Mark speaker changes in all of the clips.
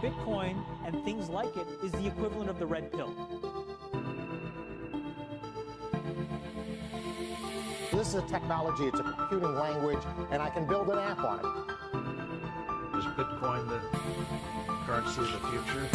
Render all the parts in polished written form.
Speaker 1: Bitcoin and things like it is the equivalent of the red pill.
Speaker 2: This is a technology, it's a computing language, and I can build an app on it.
Speaker 3: Is Bitcoin the currency of the future?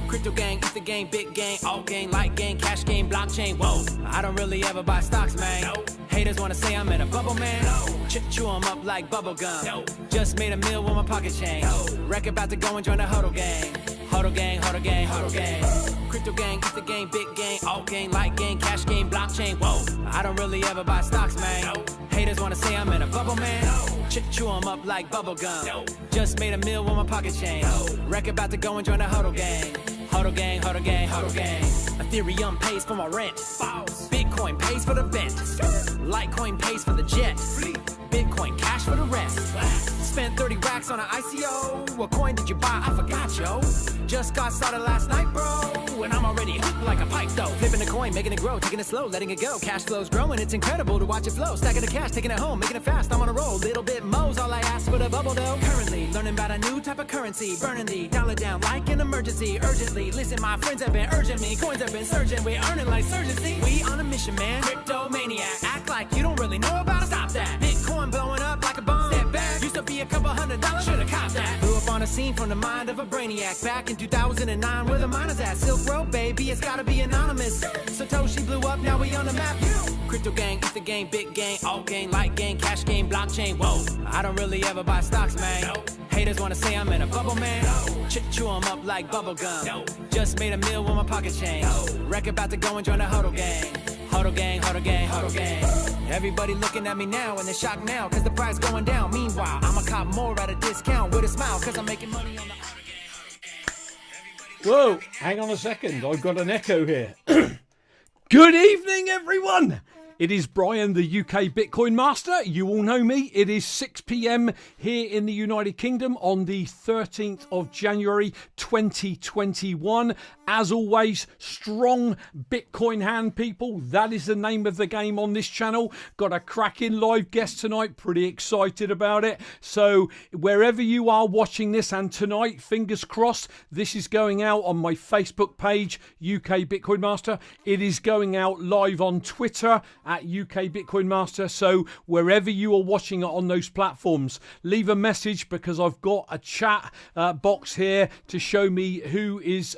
Speaker 4: Crypto gang, it's the game, big gang, all gang, light gang, cash game, blockchain. Whoa, I don't really ever buy stocks, man. No. Haters wanna say I'm in a bubble, man. No. Chew them up like bubble gum. No. Just made a meal with my pocket change. No. Wreck about to go and join the huddle gang. Huddle gang, huddle gang, huddle gang. Crypto gang, it's the game, big gang, all gang, light gang, cash game, blockchain. Whoa, I don't really ever buy stocks, man. No. Haters wanna say I'm in a bubble, man. No. Chew them up like bubble gum. No. Just made a meal with my pocket change. No. Wreck about to go and join the huddle gang. Huddle gang, huddle gang, huddle gang. Ethereum pays for my rent. Bitcoin pays for the vent. Litecoin pays for the jet. Bitcoin cash for the rest. Spent 30 racks on an ICO. What coin did you buy? I forgot, yo. Just got started last night, bro. And I'm already hooked like a pipe, though. Flipping the coin, making it grow, taking it slow, letting it go. Cash flow's growing, it's incredible to watch it flow. Stacking the cash, taking it home, making it fast. I'm on a roll, little bit mo's all I ask for the bubble, though. Currently, learning about a new type of currency. Burning the dollar down like an emergency. Urgently, listen, my friends have been urging me. Coins have been surging, we're earning like surgency. We on a mission, man. Crypto maniac. Act like you don't really know about it. Stop that. Bitcoin blowing up like a bomb. Step back. Used to be a couple $100. Should've copped that. Blew up on a scene from the mind of a brainiac. Back in 2009, where the miners at? Silk Road, baby, it's gotta be anonymous. Satoshi blew up, now we on the map. Crypto gang, it's the game, big gang, all gang, light gang, cash game, blockchain. Whoa, I don't really ever buy stocks, man. No. Haters wanna say I'm in a bubble, man. No. Chew them up like bubble gum. No. Just made a meal with my pocket change. No. Wreck about to go and join the huddle gang. Huddle gang, huddle gang, huddle gang. Everybody looking at me now and they're shocked now cause the price going down. Meanwhile, I'ma cop more at a discount with a smile cause I'm making money on the huddle gang.
Speaker 5: Whoa, hang on a second. I've got an echo here. Good evening, everyone. It is Brian, the UK Bitcoin Master. You all know me. It is 6 p.m. here in the United Kingdom on the 13th of January 2021. As always, strong Bitcoin hand, people. That is the name of the game on this channel. Got a cracking live guest tonight. Pretty excited about it. So wherever you are watching this, and tonight, fingers crossed, this is going out on my Facebook page, UK Bitcoin Master. It is going out live on Twitter at UK Bitcoin Master. So wherever you are watching it on those platforms, leave a message because I've got a chat box here to show me who is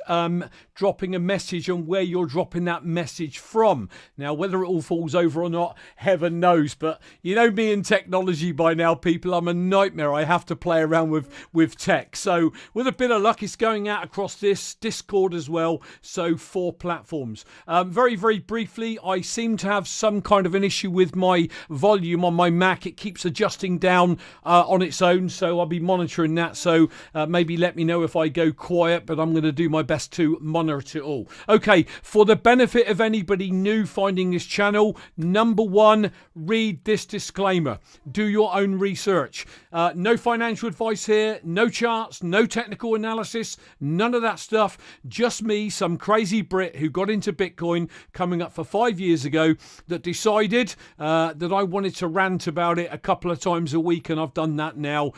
Speaker 5: dropping a message and where you're dropping that message from. Now, whether it all falls over or not, heaven knows. But you know me and technology by now, people. I'm a nightmare. I have to play around with tech. So with a bit of luck, it's going out across this Discord as well. So 4 platforms. Very, very briefly, I seem to have some kind of an issue with my volume on my Mac. It keeps adjusting down on its own. So I'll be monitoring that. So maybe let me know if I go quiet, but I'm going to do my best to monitor it all. Okay, for the benefit of anybody new finding this channel, number 1, read this disclaimer. Do your own research. No financial advice here, no charts, no technical analysis, none of that stuff. Just me, some crazy Brit who got into Bitcoin coming up for 5 years ago that decided that I wanted to rant about it a couple of times a week, and I've done that now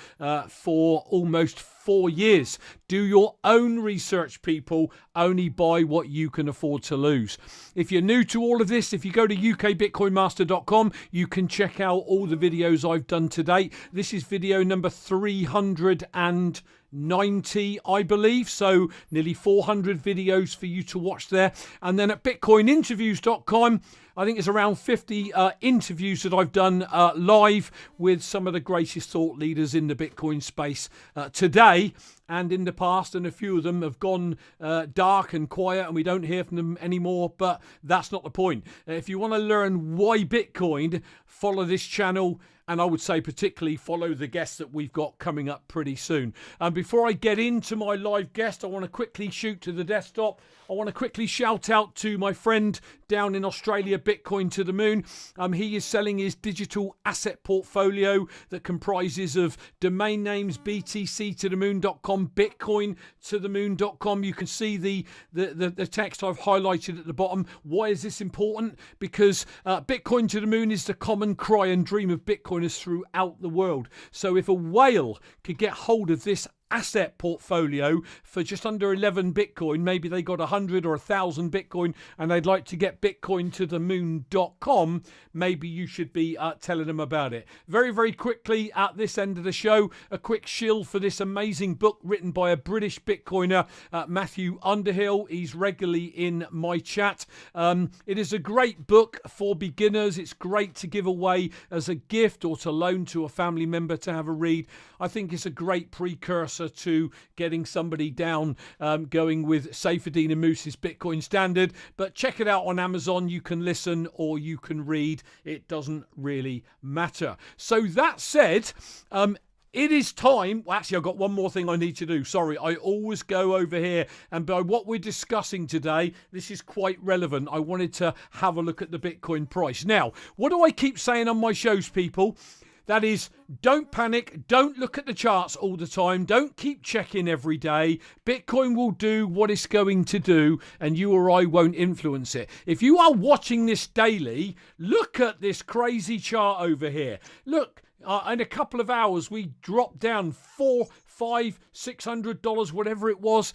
Speaker 5: for almost 4 years. Do your own research, people. Only buy what you can afford to lose. If you're new to all of this, if you go to ukbitcoinmaster.com, you can check out all the videos I've done to date. This is video number 390, I believe, so nearly 400 videos for you to watch there. And then at bitcoininterviews.com, I think it's around 50 interviews that I've done live with some of the greatest thought leaders in the Bitcoin space today and in the past, and a few of them have gone dark and quiet and we don't hear from them anymore, but that's not the point. If you want to learn why Bitcoin, follow this channel. And I would say particularly follow the guests that we've got coming up pretty soon. And before I get into my live guest, I want to quickly shoot to the desktop. I want to quickly shout out to my friend down in Australia, Bitcoin to the Moon. He is selling his digital asset portfolio that comprises of domain names, btctothemoon.com, bitcointothemoon.com. You can see the text I've highlighted at the bottom. Why is this important? Because Bitcoin to the Moon is the common cry and dream of Bitcoiners throughout the world. So if a whale could get hold of this asset portfolio for just under 11 Bitcoin. Maybe they got 100 or 1,000 Bitcoin and they'd like to get Bitcoin to the moon.com. Maybe you should be telling them about it. Very, very quickly at this end of the show, a quick shill for this amazing book written by a British Bitcoiner, Matthew Underhill. He's regularly in my chat. It is a great book for beginners. It's great to give away as a gift or to loan to a family member to have a read. I think it's a great precursor to getting somebody down going with Saifedean and Moose's Bitcoin Standard. But check it out on Amazon. You can listen or you can read. It doesn't really matter. So that said, it is time. Well, actually, I've got one more thing I need to do. Sorry, I always go over here. And by what we're discussing today, this is quite relevant. I wanted to have a look at the Bitcoin price. Now, what do I keep saying on my shows, people? That is, don't panic. Don't look at the charts all the time. Don't keep checking every day. Bitcoin will do what it's going to do, and you or I won't influence it. If you are watching this daily, look at this crazy chart over here. Look. In a couple of hours, we dropped down $400, $500, $600, whatever it was.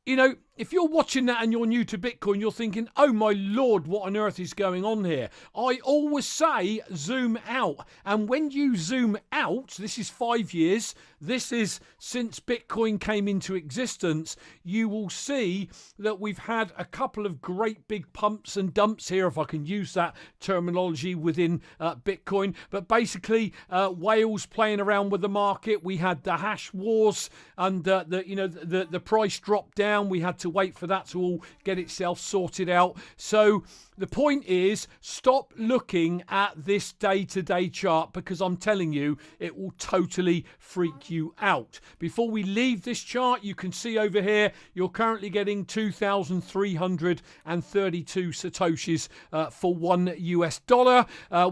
Speaker 5: You know, if you're watching that and you're new to Bitcoin, you're thinking, oh my Lord, what on earth is going on here? I always say zoom out. And when you zoom out, this is 5 years, this is since Bitcoin came into existence, you will see that we've had a couple of great big pumps and dumps here, if I can use that terminology within Bitcoin. But basically, whales playing around with the market. We had the hash wars and the price dropped down. We had to wait for that to all get itself sorted out. So the point is, stop looking at this day-to-day chart, because I'm telling you, it will totally freak you out. Before we leave this chart, you can see over here, you're currently getting 2,332 Satoshis for $1 US.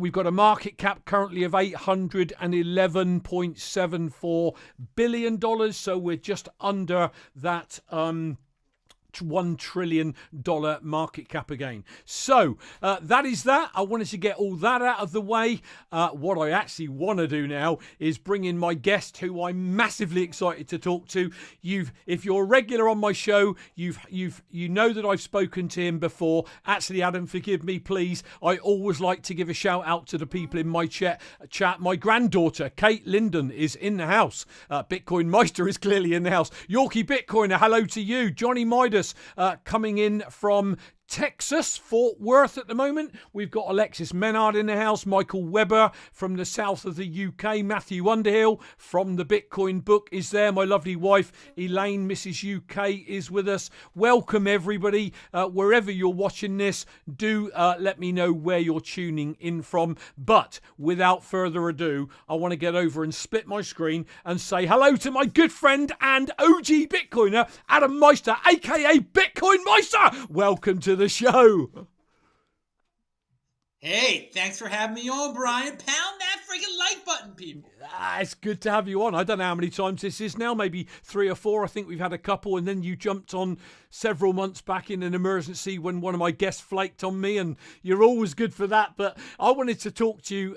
Speaker 5: We've got a market cap currently of $811.74 billion. So we're just under that $1 trillion market cap again. So that is that. I wanted to get all that out of the way. What I actually want to do now is bring in my guest, who I'm massively excited to talk to. If you're a regular on my show, you know that I've spoken to him before. Actually, Adam, forgive me, please. I always like to give a shout out to the people in my chat. My granddaughter, Kate Linden, is in the house. BitcoinMeister is clearly in the house. Yorkie Bitcoiner, hello to you. Johnny Midas, coming in from Texas, Fort Worth at the moment. We've got Alexis Menard in the house, Michael Webber from the south of the UK, Matthew Underhill from the Bitcoin book is there. My lovely wife, Elaine, Mrs. UK, is with us. Welcome, everybody. Wherever you're watching this, do let me know where you're tuning in from. But without further ado, I want to get over and split my screen and say hello to my good friend and OG Bitcoiner, Adam Meister, aka BitcoinMeister. Welcome to the show.
Speaker 6: Hey, thanks for having me on, Brian. Pound that freaking like button, people.
Speaker 5: It's good to have you on. I don't know how many times this is now, maybe 3 or 4. I think we've had a couple, and then you jumped on several months back in an emergency when one of my guests flaked on me, and you're always good for that. But I wanted to talk to you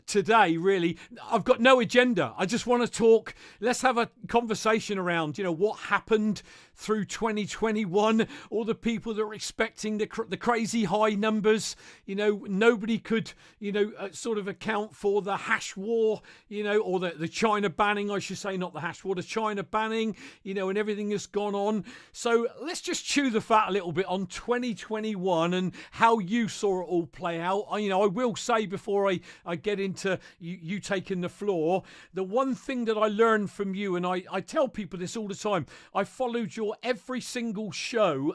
Speaker 5: today, really. I've got no agenda. I just want to talk. Let's have a conversation around, what happened through 2021. All the people that were expecting the crazy high numbers. Nobody could, sort of account for the hash war, or the China banning, I should say, not the hash war, the China banning, and everything that's gone on. So let's just chew the fat a little bit on 2021 and how you saw it all play out. I will say before I get into you taking the floor, the one thing that I learned from you, and I tell people this all the time, I followed your every single show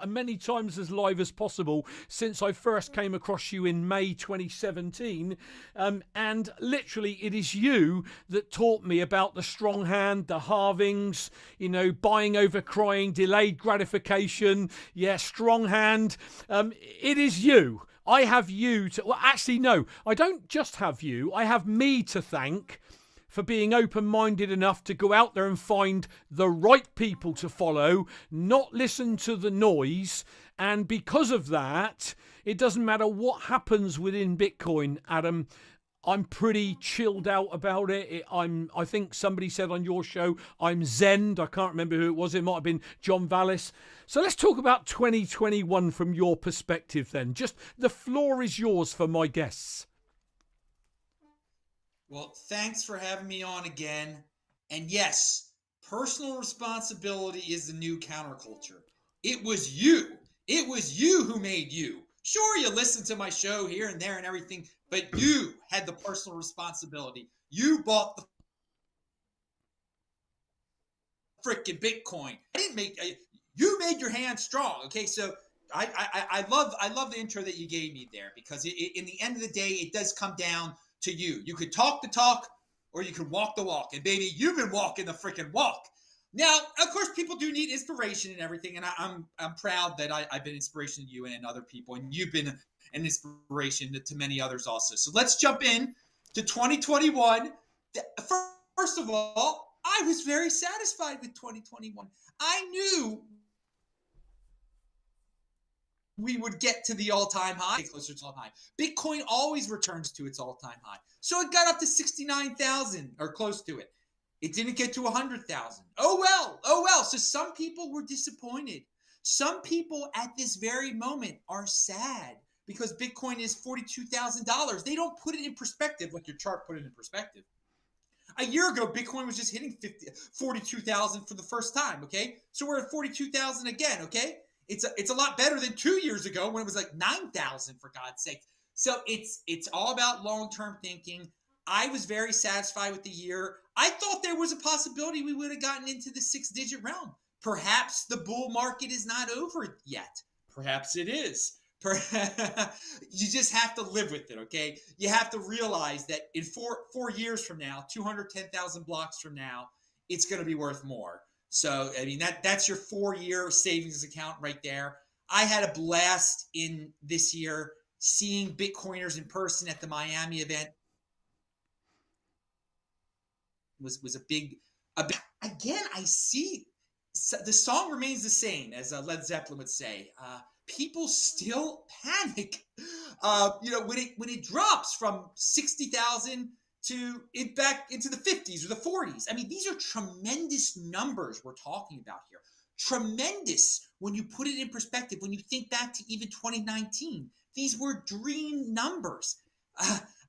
Speaker 5: many times as live as possible since I first came across you in May 2017, and literally it is you that taught me about the strong hand, the halvings, buying over crying, delayed gratification, strong hand. It is you. I have you to, well, actually, no, I don't just have you. I have me to thank for being open-minded enough to go out there and find the right people to follow, not listen to the noise. And because of that, it doesn't matter what happens within Bitcoin, Adam, I'm pretty chilled out about it. I think somebody said on your show, I'm zened. I can't remember who it was. It might have been John Vallis. So let's talk about 2021 from your perspective then. Just the floor is yours for my guests.
Speaker 6: Well, thanks for having me on again. And yes, personal responsibility is the new counterculture. It was you. It was you who made you. Sure, you listened to my show here and there and everything, but you had the personal responsibility. You bought the freaking Bitcoin. I didn't make. You made your hand strong. Okay, so I love the intro that you gave me there, because in the end of the day, it does come down to you. You could talk the talk, or you could walk the walk. And baby, you've been walking the freaking walk. Now, of course, people do need inspiration and everything, and I'm proud that I've been inspiration to you and other people, and you've been an inspiration to many others also. So let's jump in to 2021. First of all, I was very satisfied with 2021. I knew we would get to the all-time high, closer to all-time high. Bitcoin always returns to its all-time high. So it got up to 69,000 or close to it. It didn't get to 100,000. Oh well. So some people were disappointed. Some people at this very moment are sad because Bitcoin is $42,000. They don't put it in perspective like your chart put it in perspective. A year ago, Bitcoin was just hitting 42,000 for the first time, okay? So we're at 42,000 again, okay? It's a lot better than 2 years ago when it was like 9,000, for God's sake. So it's all about long-term thinking. I was very satisfied with the year. I thought there was a possibility we would have gotten into the 6-digit realm. Perhaps the bull market is not over yet. Perhaps it is. You just have to live with it, okay? You have to realize that in four years from now, 210,000 blocks from now, it's going to be worth more. So, I mean, that's your 4-year savings account right there. I had a blast in this year seeing Bitcoiners in person at the Miami event. Was a big again. I see the song remains the same, as Led Zeppelin would say. People still panic, when it drops from 60,000 to it back into the 50s or the 40s. I mean, these are tremendous numbers we're talking about here. Tremendous when you put it in perspective. When you think back to even 2019, these were dream numbers.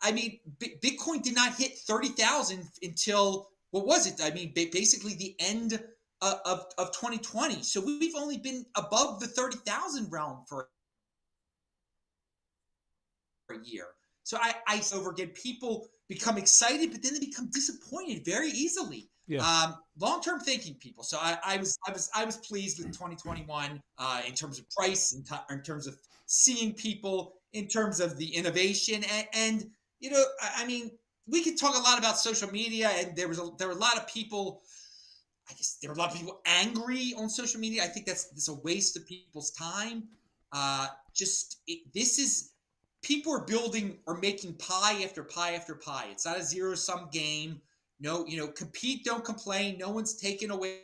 Speaker 6: I mean, Bitcoin did not hit 30,000 until, what was it? I mean, basically the end of 2020. So we've only been above the 30,000 realm for a year. So I over again, people become excited, but then they become disappointed very easily. Yeah. Long-term thinking people. So I was pleased with 2021 in terms of price, in terms of seeing people, in terms of the innovation, and I mean, we could talk a lot about social media, and there were a lot of people. I guess there were a lot of people angry on social media. I think that's a waste of people's time. This is people are building or making pie after pie after pie. It's not a zero-sum game. No, compete, don't complain. No one's taking away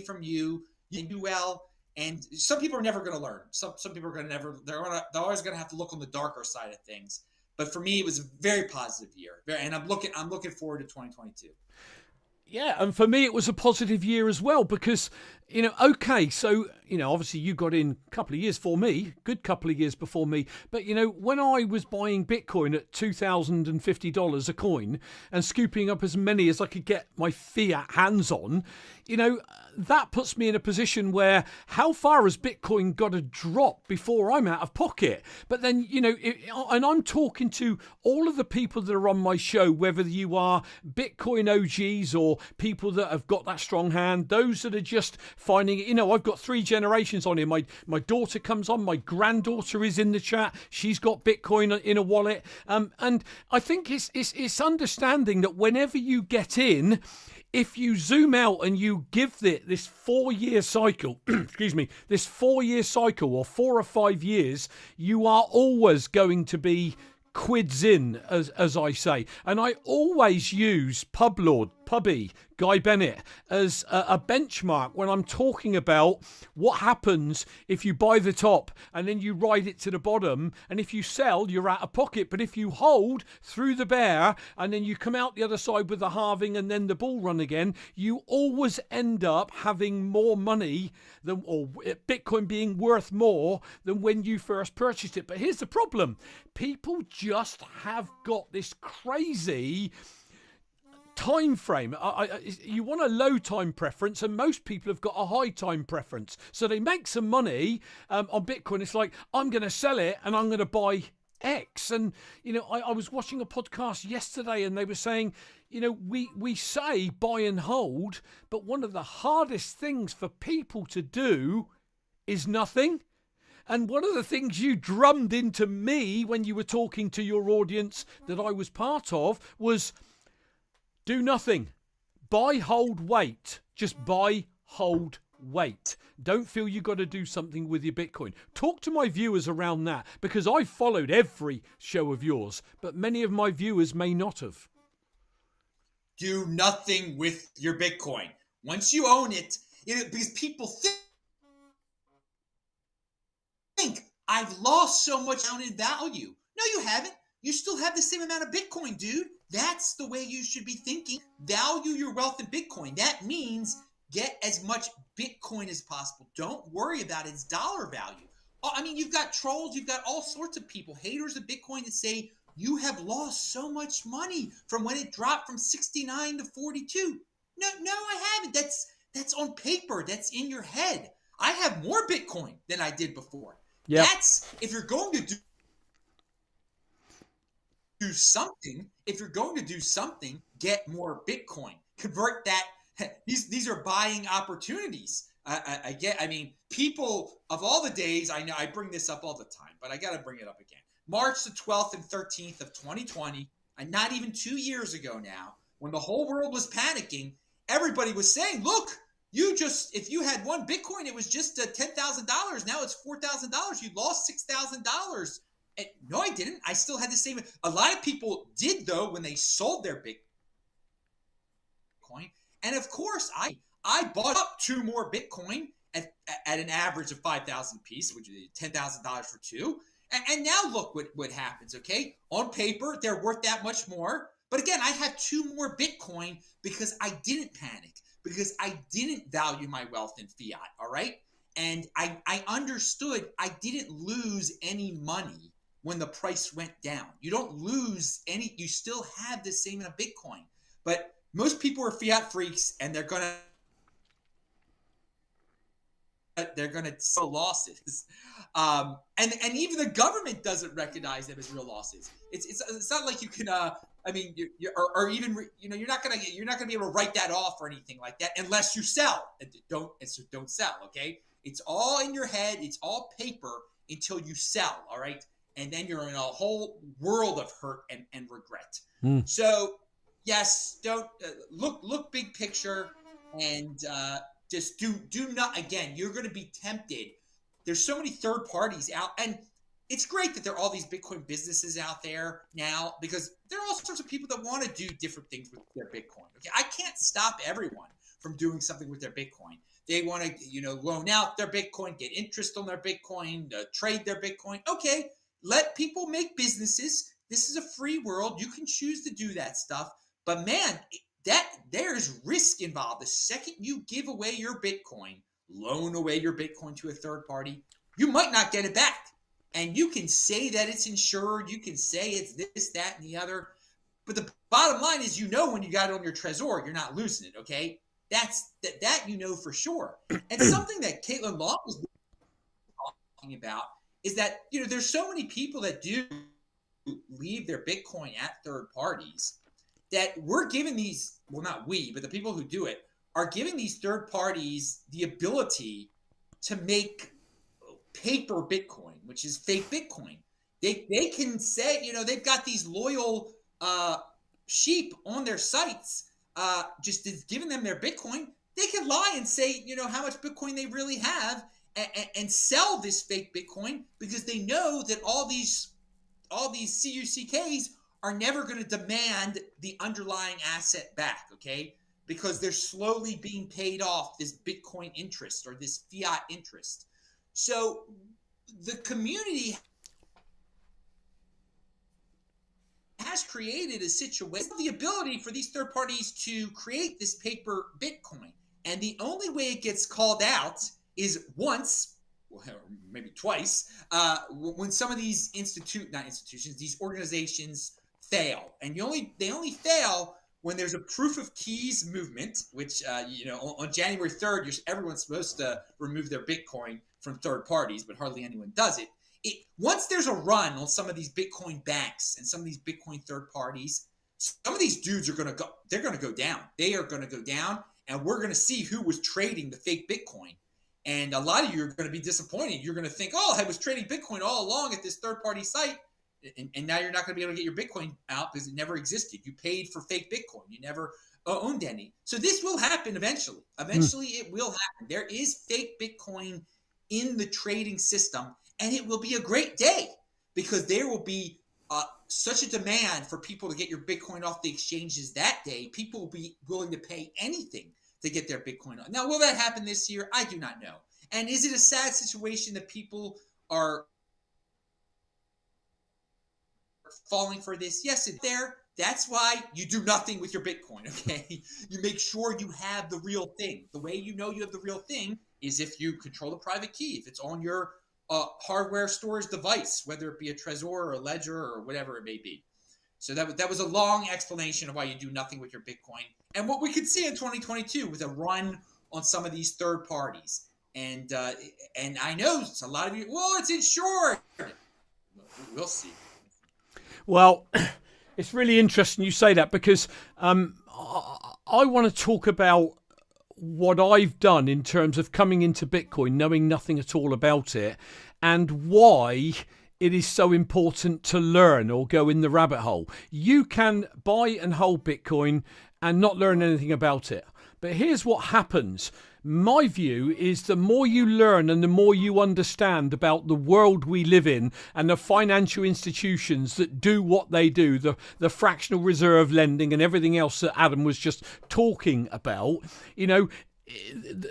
Speaker 6: from you. You do well. And some people are never going to learn. Some people are going to they're always going to have to look on the darker side of things. But for me, it was a very positive year. And I'm looking forward to 2022.
Speaker 5: Yeah, and for me, it was a positive year as well because, okay, so, obviously you got in a couple of years for me, good couple of years before me. But, when I was buying Bitcoin at $2,050 a coin and scooping up as many as I could get my fiat hands on, that puts me in a position where how far has Bitcoin got to drop before I'm out of pocket? But then, and I'm talking to all of the people that are on my show, whether you are Bitcoin OGs or people that have got that strong hand, those that are just finding it. I've got 3 generations on here. My daughter comes on, my granddaughter is in the chat. She's got Bitcoin in a wallet. And I think it's understanding that whenever you get in, if you zoom out and you give it this 4-year cycle, this 4-year cycle or 4 or 5 years, you are always going to be quids in, as I say. And I always use Pub Lord Pubby, Guy Bennett, as a benchmark when I'm talking about what happens if you buy the top and then you ride it to the bottom, and if you sell, you're out of pocket. But if you hold through the bear and then you come out the other side with the halving and then the bull run again, you always end up having more money than, or Bitcoin being worth more than when you first purchased it. But here's the problem. People just have got this crazy time frame. You want a low time preference, and most people have got a high time preference. So they make some money on Bitcoin. It's like, I'm going to sell it and I'm going to buy X. And, you know, I was watching a podcast yesterday and they were saying, you know, we say buy and hold, but one of the hardest things for people to do is nothing. And one of the things you drummed into me when you were talking to your audience that I was part of was do nothing. Buy, hold, wait. Just buy, hold, wait. Don't feel you got to do something with your Bitcoin. Talk to my viewers around that, because I followed every show of yours, but many of my viewers may not have.
Speaker 6: Do nothing with your Bitcoin. Once you own it, because people think I've lost so much down in value. No, you haven't. You still have the same amount of Bitcoin, dude. That's the way you should be thinking. Value your wealth in Bitcoin. That means get as much Bitcoin as possible. Don't worry about its dollar value. I mean, you've got trolls, you've got all sorts of people, haters of Bitcoin, that say you have lost so much money from when it dropped from 69 to 42. No, I haven't. That's on paper. That's in your head. I have more Bitcoin than I did before.
Speaker 5: Yep.
Speaker 6: That's, if you're going to do something, get more Bitcoin. Convert that. These are buying opportunities. I mean, people of all the days, I know I bring this up all the time, but I got to bring it up again. March the 12th and 13th of 2020, and not even 2 years ago now, when the whole world was panicking, everybody was saying, look, if you had one Bitcoin, it was just $10,000. Now it's $4,000. You lost $6,000. No, I didn't. I still had the same. A lot of people did, though, when they sold their Bitcoin. And of course, I bought up 2 more Bitcoin at an average of 5,000 apiece, which is $10,000 for 2. And now look what happens, okay? On paper, they're worth that much more. But again, I have 2 more Bitcoin because I didn't panic, because I didn't value my wealth in fiat, all right? And I understood I didn't lose any money when the price went down. You don't lose any, you still have the same amount of Bitcoin. But most people are fiat freaks, and they're gonna sell losses, and even the government doesn't recognize them as real losses. It's not like you can. I mean, you're not gonna be able to write that off or anything like that unless you sell. So don't sell. Okay, it's all in your head. It's all paper until you sell. All right, and then you're in a whole world of hurt and regret. So yes, don't look big picture, and just do not. Again, you're going to be tempted. There's so many third parties out, and it's great that there are all these Bitcoin businesses out there now, because there are all sorts of people that want to do different things with their Bitcoin. Okay, I can't stop everyone from doing something with their Bitcoin. They want to, loan out their Bitcoin, get interest on their Bitcoin, trade their Bitcoin. Okay, let people make businesses. This is a free world. You can choose to do that stuff. But man, there's risk involved. The second you give away your Bitcoin, loan away your Bitcoin to a third party, you might not get it back. And you can say that it's insured. You can say it's this, that, and the other. But the bottom line is, when you got it on your Trezor, you're not losing it, okay? That for sure. And something that Caitlin Long was talking about is that, there's so many people that do leave their Bitcoin at third parties, that we're giving these, well, not we, but the people who do it are giving these third parties the ability to make paper Bitcoin, which is fake Bitcoin. They can say, they've got these loyal sheep on their sites, just giving them their Bitcoin. They can lie and say, how much Bitcoin they really have, and sell this fake Bitcoin, because they know that all these CUCKs are never going to demand the underlying asset back, okay? because they're slowly being paid off this Bitcoin interest or this fiat interest. So the community has created a situation, the ability for these third parties to create this paper Bitcoin. And the only way it gets called out is once, or maybe twice, when some of these these organizations fail. And they only fail when there's a proof of keys movement, which, on January 3rd, everyone's supposed to remove their Bitcoin from third parties, but hardly anyone does it. Once there's a run on some of these Bitcoin banks and some of these Bitcoin third parties, some of these dudes are going to go, they're going to go down. They are going to go down, and we're going to see who was trading the fake Bitcoin. And a lot of you are going to be disappointed. You're going to think, oh, I was trading Bitcoin all along at this third party site. And now you're not going to be able to get your Bitcoin out because it never existed. You paid for fake Bitcoin. You never owned any. So this will happen eventually. Eventually it will happen. There is fake Bitcoin in the trading system. And it will be a great day because there will be such a demand for people to get your Bitcoin off the exchanges that day. People will be willing to pay anything to get their Bitcoin on. Now, will that happen this year? I do not know. And is it a sad situation that people are falling for this? Yes, it's there. That's why you do nothing with your Bitcoin, okay? You make sure you have the real thing. The way you know you have the real thing is if you control the private key, if it's on your hardware storage device, whether it be a Trezor or a Ledger or whatever it may be. So that was a long explanation of why you do nothing with your Bitcoin. And what we could see in 2022 with a run on some of these third parties. And I know a lot of you, well, it's insured. We'll see.
Speaker 5: Well, it's really interesting you say that because I want to talk about what I've done in terms of coming into Bitcoin, knowing nothing at all about it, and why it is so important to learn or go in the rabbit hole. You can buy and hold Bitcoin and not learn anything about it. But here's what happens. My view is the more you learn and the more you understand about the world we live in and the financial institutions that do what they do, the fractional reserve lending and everything else that Adam was just talking about,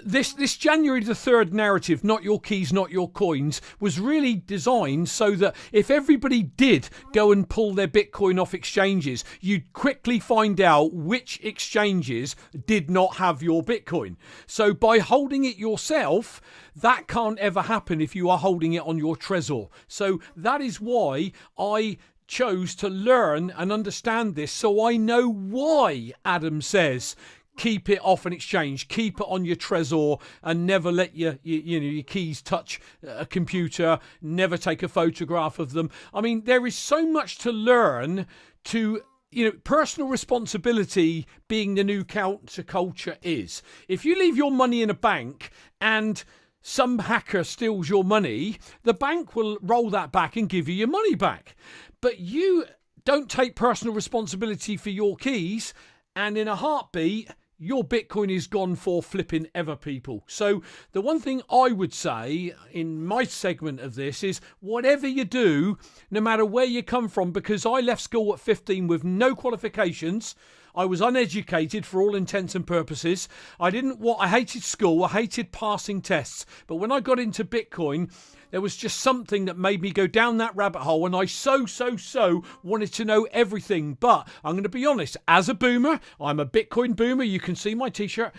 Speaker 5: this January the 3rd narrative, not your keys, not your coins, was really designed so that if everybody did go and pull their Bitcoin off exchanges, you'd quickly find out which exchanges did not have your Bitcoin. So by holding it yourself, that can't ever happen if you are holding it on your Trezor. So that is why I chose to learn and understand this, so I know why Adam says keep it off an exchange, keep it on your Trezor, and never let your keys touch a computer, never take a photograph of them. I mean, there is so much to learn to, personal responsibility being the new counterculture is. If you leave your money in a bank and some hacker steals your money, the bank will roll that back and give you your money back. But you don't take personal responsibility for your keys, and in a heartbeat, your Bitcoin is gone for flipping ever, people. So the one thing I would say in my segment of this is whatever you do, no matter where you come from, because I left school at 15 with no qualifications. I was uneducated for all intents and purposes. I hated school. I hated passing tests. But when I got into Bitcoin, there was just something that made me go down that rabbit hole, and I so wanted to know everything. But I'm going to be honest, as a boomer, I'm a Bitcoin boomer. You can see my t-shirt.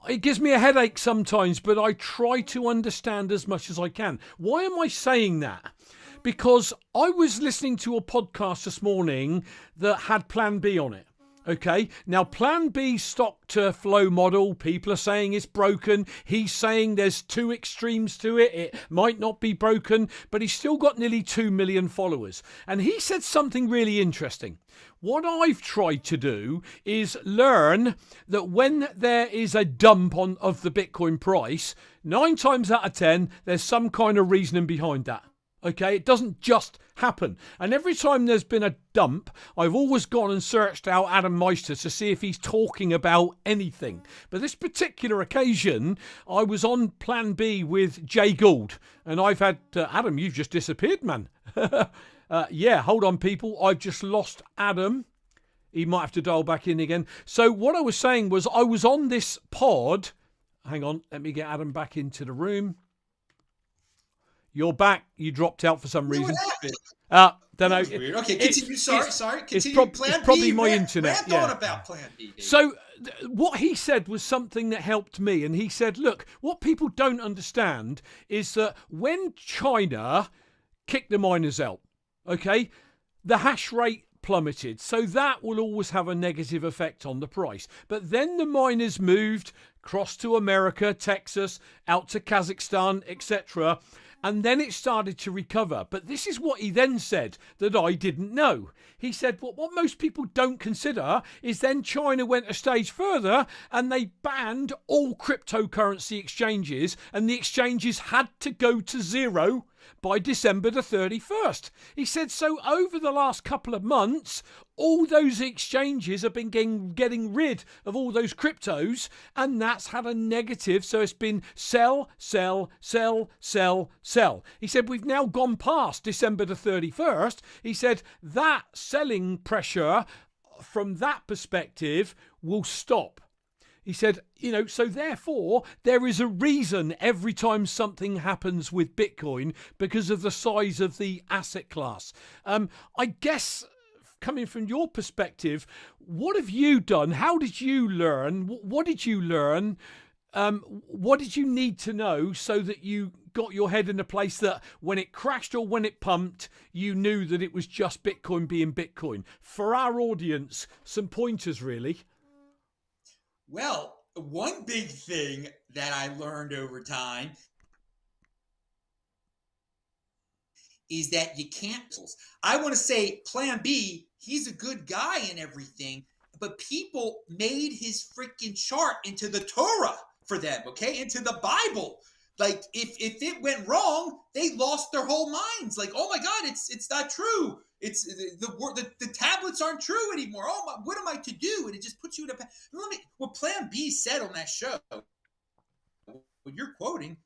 Speaker 5: It gives me a headache sometimes, but I try to understand as much as I can. Why am I saying that? Because I was listening to a podcast this morning that had Plan B on it. Okay, now Plan B stock to flow model, people are saying it's broken. He's saying there's two extremes to it. It might not be broken, but he's still got nearly 2 million followers. And he said something really interesting. What I've tried to do is learn that when there is a dump of the Bitcoin price, 9 times out of 10, there's some kind of reasoning behind that. Okay, it doesn't just happen. And every time there's been a dump, I've always gone and searched out Adam Meister to see if he's talking about anything. But this particular occasion, I was on Plan B with Jay Gould. And I've had, Adam, you've just disappeared, man. Yeah, hold on, people. I've just lost Adam. He might have to dial back in again. So what I was saying was I was on this pod. Hang on, let me get Adam back into the room. You're back. You dropped out for some reason. Don't know.
Speaker 6: Weird. Okay, continue. Sorry. Continue.
Speaker 5: It's probably my internet.
Speaker 6: Yeah. About Plan B. David.
Speaker 5: So what he said was something that helped me. And he said, look, what people don't understand is that when China kicked the miners out, okay, the hash rate plummeted. So that will always have a negative effect on the price. But then the miners moved across to America, Texas, out to Kazakhstan, etc. And then it started to recover. But this is what he then said that I didn't know. He said, what most people don't consider is then China went a stage further and they banned all cryptocurrency exchanges, and the exchanges had to go to zero by December the 31st. He said, so over the last couple of months, all those exchanges have been getting rid of all those cryptos, and that's had a negative. So it's been sell, sell, sell, sell, sell. He said, we've now gone past December the 31st. He said, that selling pressure from that perspective will stop. He said, so therefore there is a reason every time something happens with Bitcoin because of the size of the asset class. I guess coming from your perspective, what have you done? How did you learn? What did you learn? What did you need to know so that you got your head in a place that when it crashed or when it pumped, you knew that it was just Bitcoin being Bitcoin? For our audience, some pointers really.
Speaker 6: Well, one big thing that I learned over time is that you can't. I want to say Plan B, he's a good guy and everything, but people made his freaking chart into the Torah for them, okay? Into the Bible. Like, if it went wrong, they lost their whole minds. Like, oh my God, it's not true. It's the tablets aren't true anymore. Oh my, what am I to do? And it just puts you in a. What Plan B said on that show, what you're quoting,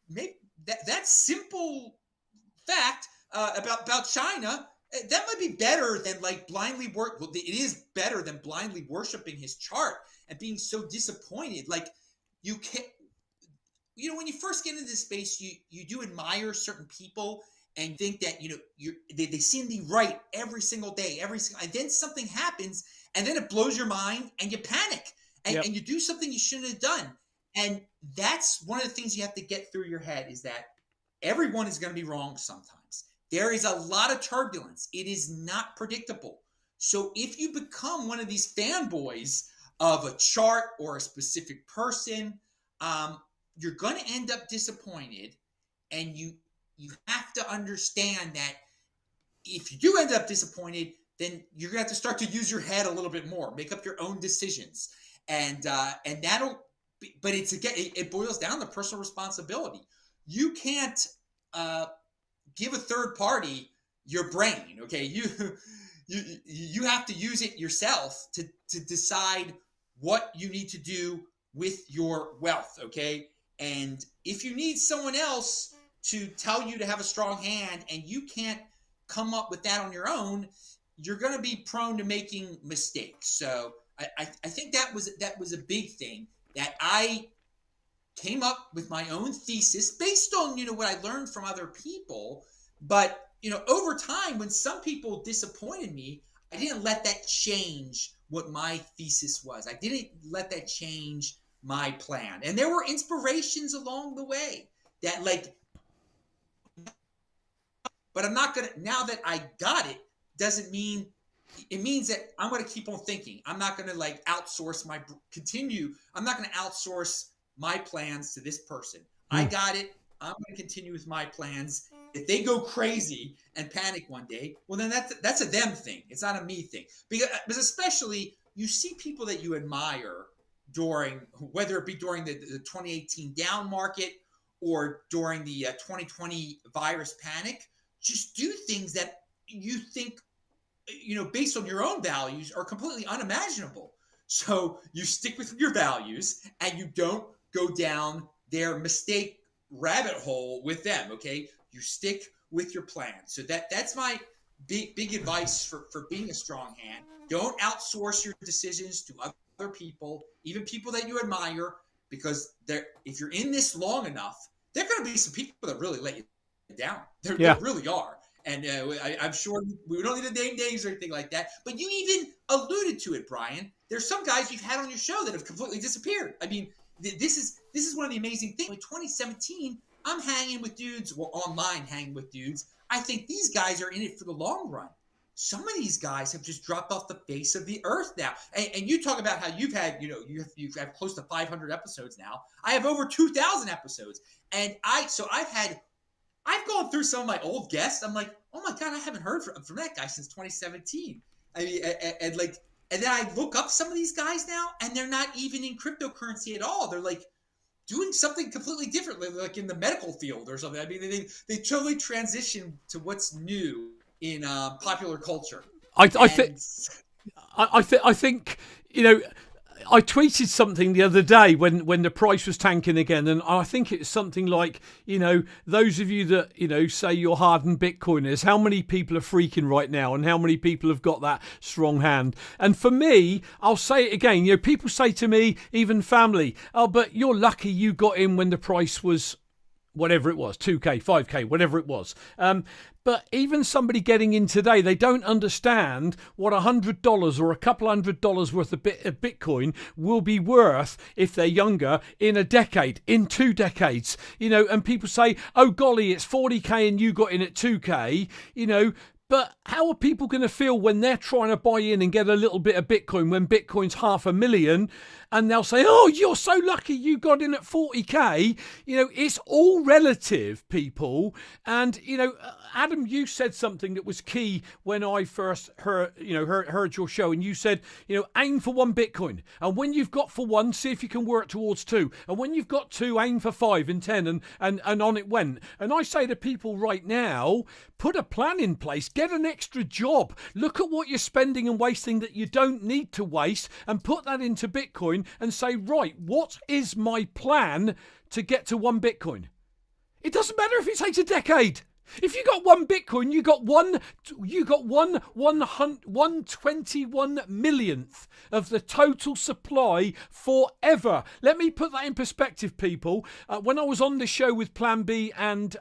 Speaker 6: maybe that simple fact about China, that might be better than like blindly work. Well, it is better than blindly worshiping his chart and being so disappointed. Like, you can't. When you first get into this space, you do admire certain people and think that, they seem to be right every single day, and then something happens and then it blows your mind and you panic and you do something you shouldn't have done. And that's one of the things you have to get through your head, is that everyone is going to be wrong sometimes. There is a lot of turbulence. It is not predictable. So if you become one of these fanboys of a chart or a specific person, you're going to end up disappointed, and you have to understand that if you do end up disappointed, then you're going to have to start to use your head a little bit more, make up your own decisions, and that'll. But it boils down to personal responsibility. You can't give a third party your brain, okay? You have to use it yourself to decide what you need to do with your wealth, okay? And if you need someone else to tell you to have a strong hand and you can't come up with that on your own, you're going to be prone to making mistakes. So I think that was a big thing, that I came up with my own thesis based on, what I learned from other people. But, over time, when some people disappointed me, I didn't let that change what my thesis was. I didn't let that change my plan. And there were inspirations along the way that, but I'm not going to, now that I got it, doesn't mean, it means that I'm going to keep on thinking. I'm not going to outsource I'm not going to outsource my plans to this person. I got it. I'm going to continue with my plans. If they go crazy and panic one day, well, then that's a them thing. It's not a me thing. Because especially, you see people that you admire whether it be during the 2018 down market or during the 2020 virus panic, just do things that you think, based on your own values, are completely unimaginable. So you stick with your values and you don't go down their mistake rabbit hole with them, okay? You stick with your plan. So that's my big advice for being a strong hand. Don't outsource your decisions to other people, even people that you admire, because if you're in this long enough, there are going to be some people that really let you down. There really are. And I'm sure we don't need to name names or anything like that. But you even alluded to it, Brian. There's some guys you've had on your show that have completely disappeared. I mean, this is one of the amazing things. In 2017, I'm hanging with dudes, online hanging with dudes. I think these guys are in it for the long run. Some of these guys have just dropped off the face of the earth now. And you talk about how you've had, you've had close to 500 episodes now. I have over 2,000 episodes. And I've gone through some of my old guests. I'm like, oh my God, I haven't heard from that guy since 2017. I mean, and then I look up some of these guys now, and they're not even in cryptocurrency at all. They're like doing something completely different, like in the medical field or something. I mean, they totally transition to what's new in popular culture. I
Speaker 5: think I tweeted something the other day when the price was tanking again, and I think it's something like, those of you that, say you're hardened Bitcoiners, how many people are freaking right now, and how many people have got that strong hand? And for me, I'll say it again, people say to me, even family, oh, but you're lucky you got in when the price was whatever it was, 2K, 5K, whatever it was. But even somebody getting in today, they don't understand what $100 or a couple $100 worth of Bitcoin will be worth if they're younger in a decade, in 2 decades. And people say, oh golly, it's 40K and you got in at 2K, But how are people going to feel when they're trying to buy in and get a little bit of Bitcoin when Bitcoin's 500,000, and they'll say, oh, you're so lucky you got in at 40K. It's all relative, people. And, Adam, you said something that was key when I first heard your show, and you said, aim for 1 Bitcoin. And when you've got for 1, see if you can work towards 2. And when you've got 2, aim for 5 and 10, and on it went. And I say to people right now, put a plan in place, get an extra job, look at what you're spending and wasting that you don't need to waste, and put that into Bitcoin and say, right, what is my plan to get to 1 Bitcoin? It doesn't matter if it takes a decade. If you got 1 Bitcoin, you got 1/121 millionth of the total supply forever. Let me put that in perspective, people. When I was on the show with Plan B and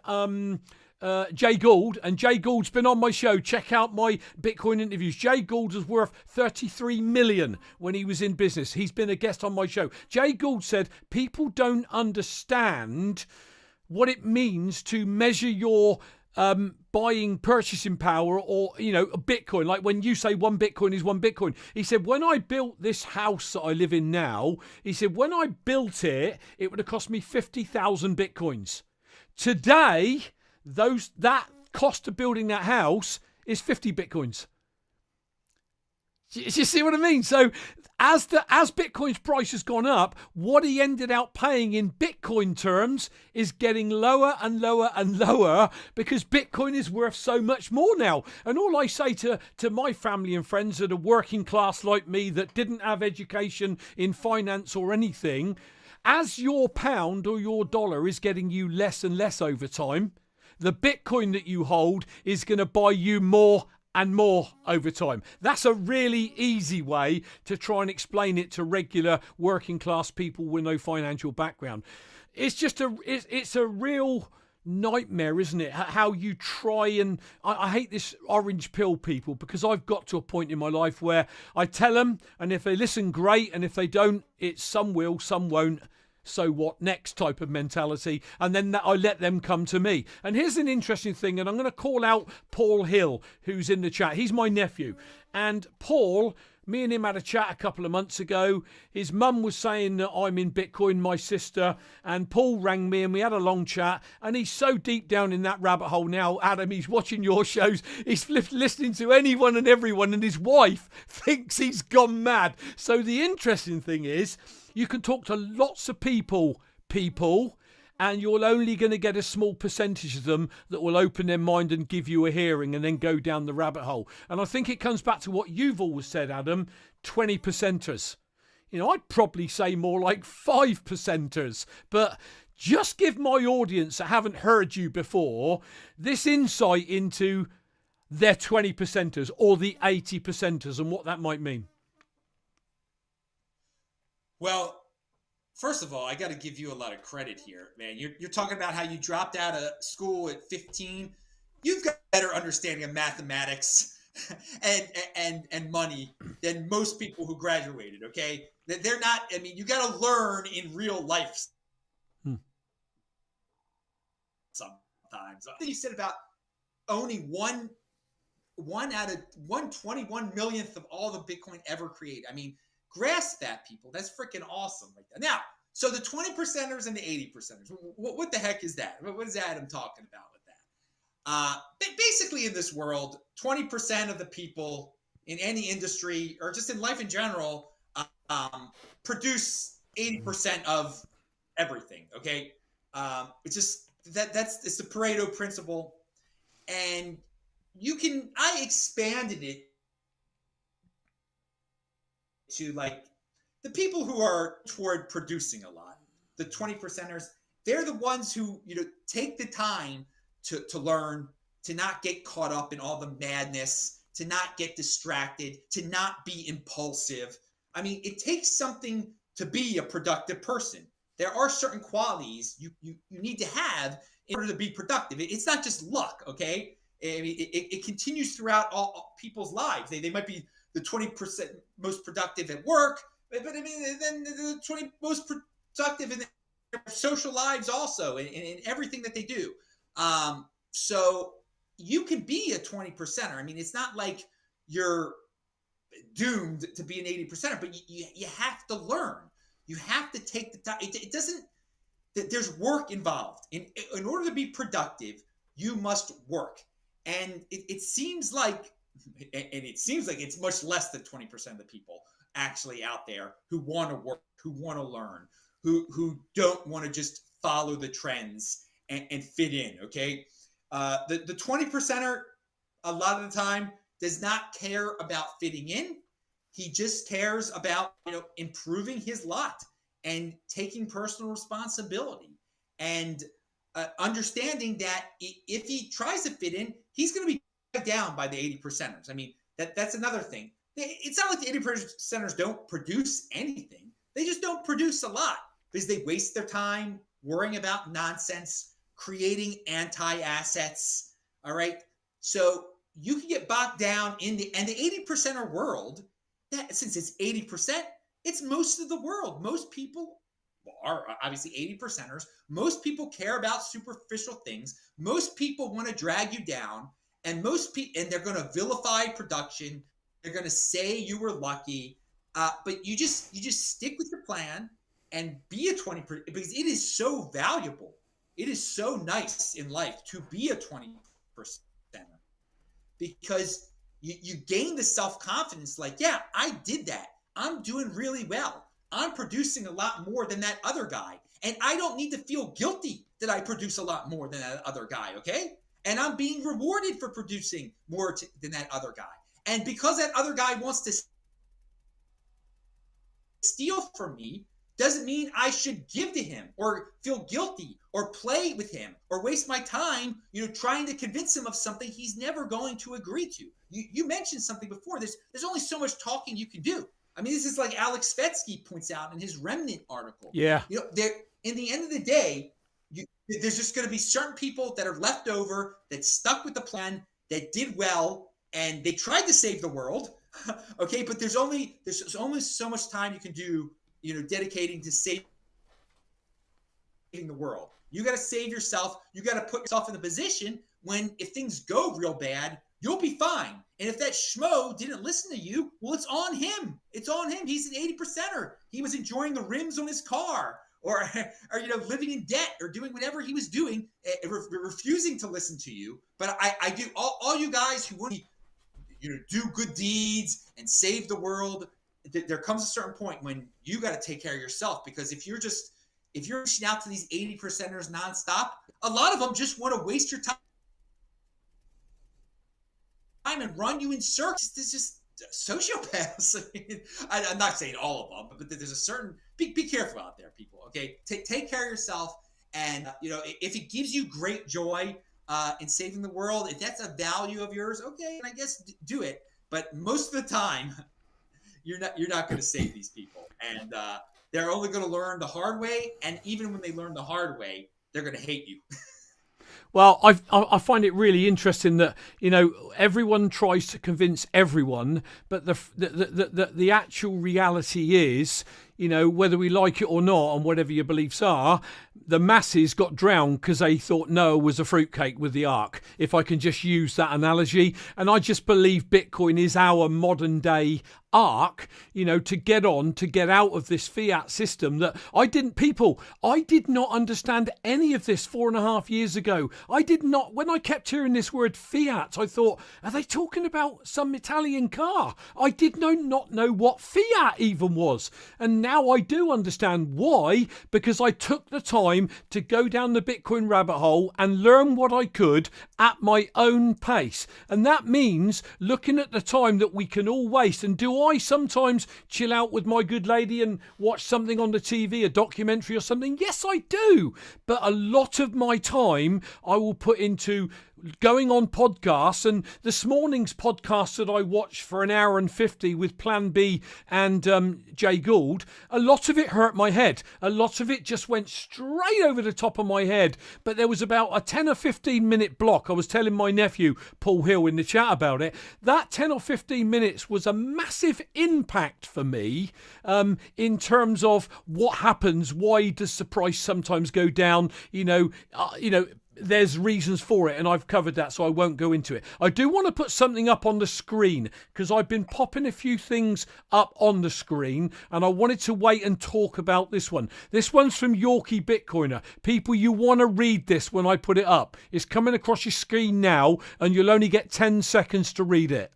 Speaker 5: Jay Gould, and Jay Gould's been on my show. Check out my Bitcoin interviews. Jay Gould was worth 33 million when he was in business. He's been a guest on my show. Jay Gould said people don't understand what it means to measure your purchasing power, or Bitcoin. Like when you say 1 Bitcoin is 1 Bitcoin, he said, when I built this house that I live in now, he said, when I built it, it would have cost me 50,000 Bitcoins. Today, that cost of building that house is 50 Bitcoins. Do you see what I mean? So as Bitcoin's price has gone up, what he ended up paying in Bitcoin terms is getting lower and lower and lower, because Bitcoin is worth so much more now. And all I say to my family and friends that are working class like me, that didn't have education in finance or anything, as your pound or your dollar is getting you less and less over time, the Bitcoin that you hold is going to buy you more and more over time. That's a really easy way to try and explain it to regular working class people with no financial background. It's just it's a real nightmare, isn't it? How you try and I hate this orange pill, people, because I've got to a point in my life where I tell them, and if they listen, great, and if they don't, it's some will, some won't. So what next type of mentality, and then I let them come to me. And here's an interesting thing, and I'm going to call out Paul Hill, who's in the chat. He's my nephew, and Paul, me and him had a chat a couple of months ago. His mum was saying that I'm in Bitcoin, my sister, and Paul rang me and we had a long chat, and he's so deep down in that rabbit hole now, Adam, he's watching your shows, he's listening to anyone and everyone, and his wife thinks he's gone mad. So the interesting thing is, you can talk to lots of people, and you're only going to get a small percentage of them that will open their mind and give you a hearing and then go down the rabbit hole. And I think it comes back to what you've always said, Adam, 20%ers. I'd probably say more like 5%ers. But just give my audience that haven't heard you before this insight into they're 20 percenters or the 80 percenters and what that might mean?
Speaker 6: Well, first of all, I got to give you a lot of credit here, man. You're talking about how you dropped out of school at 15. You've got better understanding of mathematics and money than most people who graduated. Okay, they're not. I mean, you got to learn in real life sometimes. I think you said about owning one out of 1/21 millionth of all the Bitcoin ever created. I mean, grasp that, people. That's freaking awesome right there. Now, so the 20 percenters and the 80 percenters. What the heck is that? What is Adam talking about with that? Basically, in this world, 20% of the people in any industry or just in life in general produce 80% of everything. Okay, it's just it's the Pareto principle, and I expanded it to like the people who are toward producing a lot, the 20 percenters. They're the ones who take the time to learn, to not get caught up in all the madness, to not get distracted, to not be impulsive. I mean, it takes something to be a productive person. There are certain qualities you need to have in order to be productive. It's not just luck, okay? I mean, it continues throughout all people's lives. They might be the 20% most productive at work, but I mean, then the 20 most productive in their social lives also, in everything that they do. So you can be a 20 percenter. I mean, it's not like you're doomed to be an 80 percenter, but you have to learn. You have to take the time. It doesn't. There's work involved. In order to be productive, you must work. And it seems like it's much less than 20% of the people actually out there who want to work, who want to learn, who don't want to just follow the trends and fit in. Okay, the 20 percenter a lot of the time does not care about fitting in. He just cares about improving his lot and taking personal responsibility and understanding that if he tries to fit in, he's going to be dragged down by the 80 percenters. I mean, that's another thing. It's not like the 80 percenters don't produce anything. They just don't produce a lot because they waste their time worrying about nonsense, creating anti-assets. All right. So you can get bogged down in the 80 percenter world. That since it's 80%, it's most of the world. Most people are obviously 80 percenters. Most people care about superficial things. Most people want to drag you down, and they're going to vilify production. They're going to say you were lucky, but you just stick with your plan and be a 20%, because it is so valuable. It is so nice in life to be a 20%, because you gain the self-confidence. Like, yeah, I did that. I'm doing really well. I'm producing a lot more than that other guy. And I don't need to feel guilty that I produce a lot more than that other guy, okay? And I'm being rewarded for producing more than that other guy. And because that other guy wants to steal from me, doesn't mean I should give to him or feel guilty or play with him or waste my time, trying to convince him of something he's never going to agree to. You mentioned something before. There's only so much talking you can do. I mean, this is like Alex Svetsky points out in his Remnant article.
Speaker 5: Yeah.
Speaker 6: In the end of the day, there's just going to be certain people that are left over that stuck with the plan, that did well, and they tried to save the world. Okay, but there's only so much time you can do, dedicating to saving the world. You got to save yourself. You got to put yourself in the position when, if things go real bad, you'll be fine. And if that schmo didn't listen to you, well, it's on him. It's on him. He's an 80 percenter. He was enjoying the rims on his car, or living in debt, or doing whatever he was doing, refusing to listen to you. But I do all you guys who want to do good deeds and save the world. There comes a certain point when you got to take care of yourself, because if you're reaching out to these 80 percenters nonstop, a lot of them just want to waste your time and run you in circles. This is sociopaths. I'm not saying all of them, but there's a certain be careful out there, people. Okay, take care of yourself, and if it gives you great joy in saving the world, if that's a value of yours, okay, I guess do it. But most of the time, you're not going to save these people, and they're only going to learn the hard way. And even when they learn the hard way, they're going to hate you.
Speaker 5: Well, I find it really interesting that, you know, everyone tries to convince everyone, but the actual reality is, you know, whether we like it or not, and whatever your beliefs are, the masses got drowned because they thought Noah was a fruitcake with the ark, if I can just use that analogy. And I just believe Bitcoin is our modern day arc, you know, to get out of this fiat system that I did not understand any of this 4.5 years ago. I did not, when I kept hearing this word fiat, I thought, are they talking about some Italian car? I did not know what fiat even was. And now I do understand why, because I took the time to go down the Bitcoin rabbit hole and learn what I could at my own pace. And that means looking at the time that we can all waste. And do I sometimes chill out with my good lady and watch something on the TV, a documentary or something? Yes, I do. But a lot of my time I will put into going on podcasts, and this morning's podcast that I watched for 1:50 with Plan B and Jay Gould, a lot of it hurt my head. A lot of it just went straight over the top of my head. But there was about a 10 or 15 minute block. I was telling my nephew, Paul Hill, in the chat about it. That 10 or 15 minutes was a massive impact for me in terms of what happens. Why does the price sometimes go down? There's reasons for it, and I've covered that, so I won't go into it. I do want to put something up on the screen, because I've been popping a few things up on the screen, and I wanted to wait and talk about this one. This one's from Yorkie Bitcoiner. People, you want to read this when I put it up. It's coming across your screen now, and you'll only get 10 seconds to read it.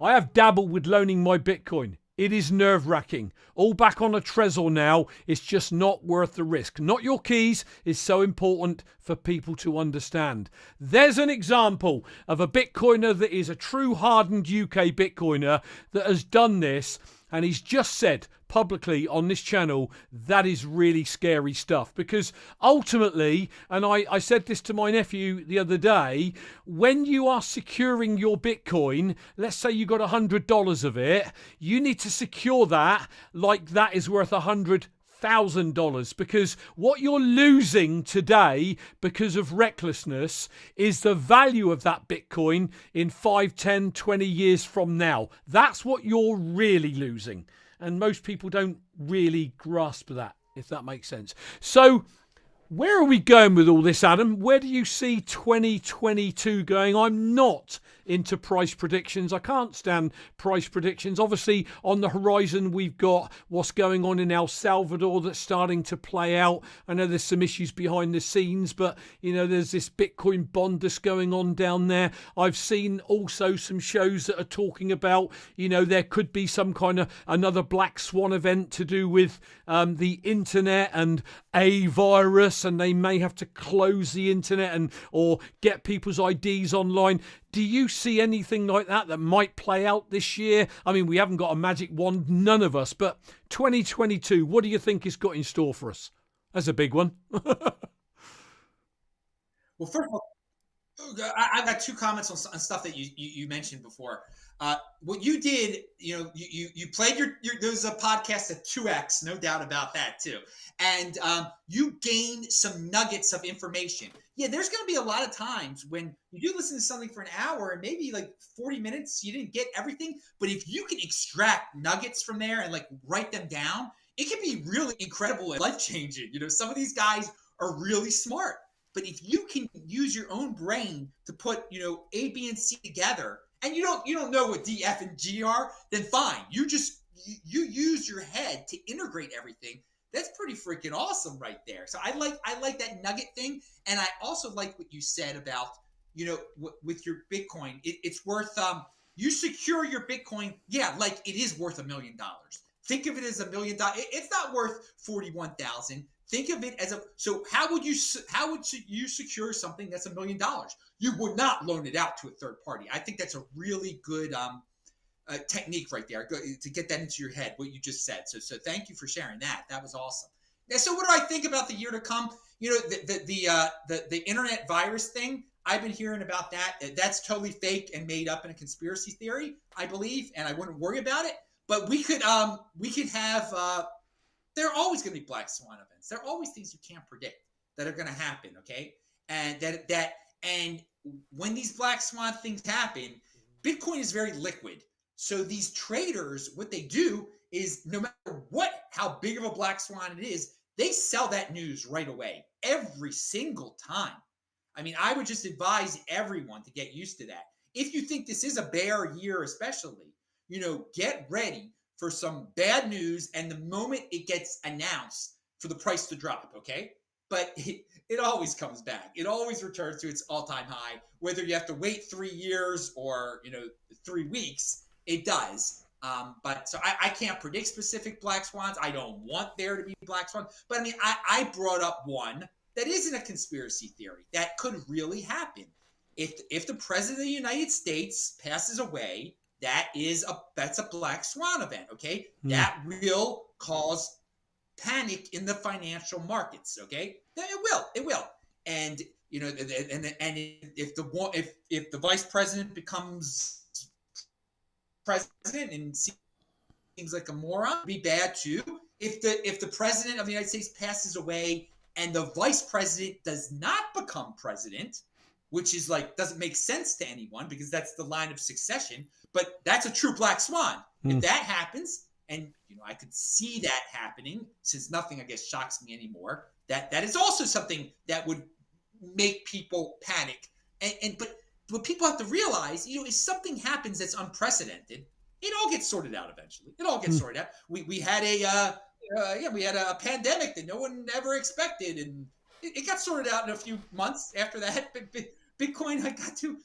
Speaker 5: I have dabbled with loaning my Bitcoin. It is nerve-wracking. All back on a Trezor now. It's just not worth the risk. Not your keys is so important for people to understand. There's an example of a Bitcoiner that is a true hardened UK Bitcoiner that has done this, and he's just said publicly on this channel that is really scary stuff, because ultimately, and I said this to my nephew the other day, when you are securing your Bitcoin, let's say you got $100 of it, you need to secure that like that is worth $100,000, because what you're losing today because of recklessness is the value of that Bitcoin in 5, 10, 20 years from now. That's what you're really losing. And most people don't really grasp that, if that makes sense. So where are we going with all this, Adam? Where do you see 2022 going? I'm not into price predictions. I can't stand price predictions. Obviously, on the horizon, we've got what's going on in El Salvador that's starting to play out. I know there's some issues behind the scenes, but, you know, there's this Bitcoin bond that's going on down there. I've seen also some shows that are talking about, you know, there could be some kind of another black swan event to do with the internet and a virus, and they may have to close the internet or get people's IDs online. Do you see anything like that might play out this year? I mean, we haven't got a magic wand, none of us, but 2022, what do you think it's got in store for us? That's a big one.
Speaker 6: Well, first of all, I've got two comments on stuff that you mentioned before. What you did, you know, you played your there's a podcast at 2x, no doubt about that too. And you gained some nuggets of information. Yeah, there's going to be a lot of times when you do listen to something for an hour and maybe like 40 minutes, you didn't get everything. But if you can extract nuggets from there and like write them down, it can be really incredible and life-changing. You know, some of these guys are really smart. But if you can use your own brain to put, you know, A, B, and C together, and you don't know what D, F, and G are, then fine. You use your head to integrate everything. That's pretty freaking awesome right there. So I like that nugget thing, and I also like what you said about, you know, with your Bitcoin, it's worth you secure your Bitcoin, yeah, like it is worth $1 million. Think of it as $1 million. It's not worth 41,000. Think of it as so how would you secure something that's $1 million? You would not loan it out to a third party. I think that's a really good technique right there to get that into your head, what you just said. So thank you for sharing that. That was awesome. So what do I think about the year to come? You know, the internet virus thing. I've been hearing about that. That's totally fake and made up in a conspiracy theory, I believe, and I wouldn't worry about it. But we could have. There are always going to be black swan events. There are always things you can't predict that are going to happen. Okay, and and when these black swan things happen, Bitcoin is very liquid. So these traders, what they do is no matter how big of a black swan it is, they sell that news right away every single time. I mean, I would just advise everyone to get used to that. If you think this is a bear year, especially, you know, get ready for some bad news. And the moment it gets announced, for the price to drop, okay? But it always comes back. It always returns to its all-time high. Whether you have to wait 3 years or, 3 weeks, it does. But so I can't predict specific black swans. I don't want there to be black swans. But I mean, I brought up one that isn't a conspiracy theory. That could really happen. If the president of the United States passes away, that's a black swan event, okay? That will cause panic in the financial markets, okay? It will. And if the vice president becomes president and seems like a moron, it'd be bad too. If the president of the United States passes away and the vice president does not become president, which is doesn't make sense to anyone because that's the line of succession, but that's a true black swan. If that happens, and I could see that happening, since nothing I guess shocks me anymore, that is also something that would make people panic. But what people have to realize, if something happens that's unprecedented, it all gets sorted out eventually. It all gets sorted out. We had a pandemic that no one ever expected, and it got sorted out in a few months after that. Bitcoin, I got to,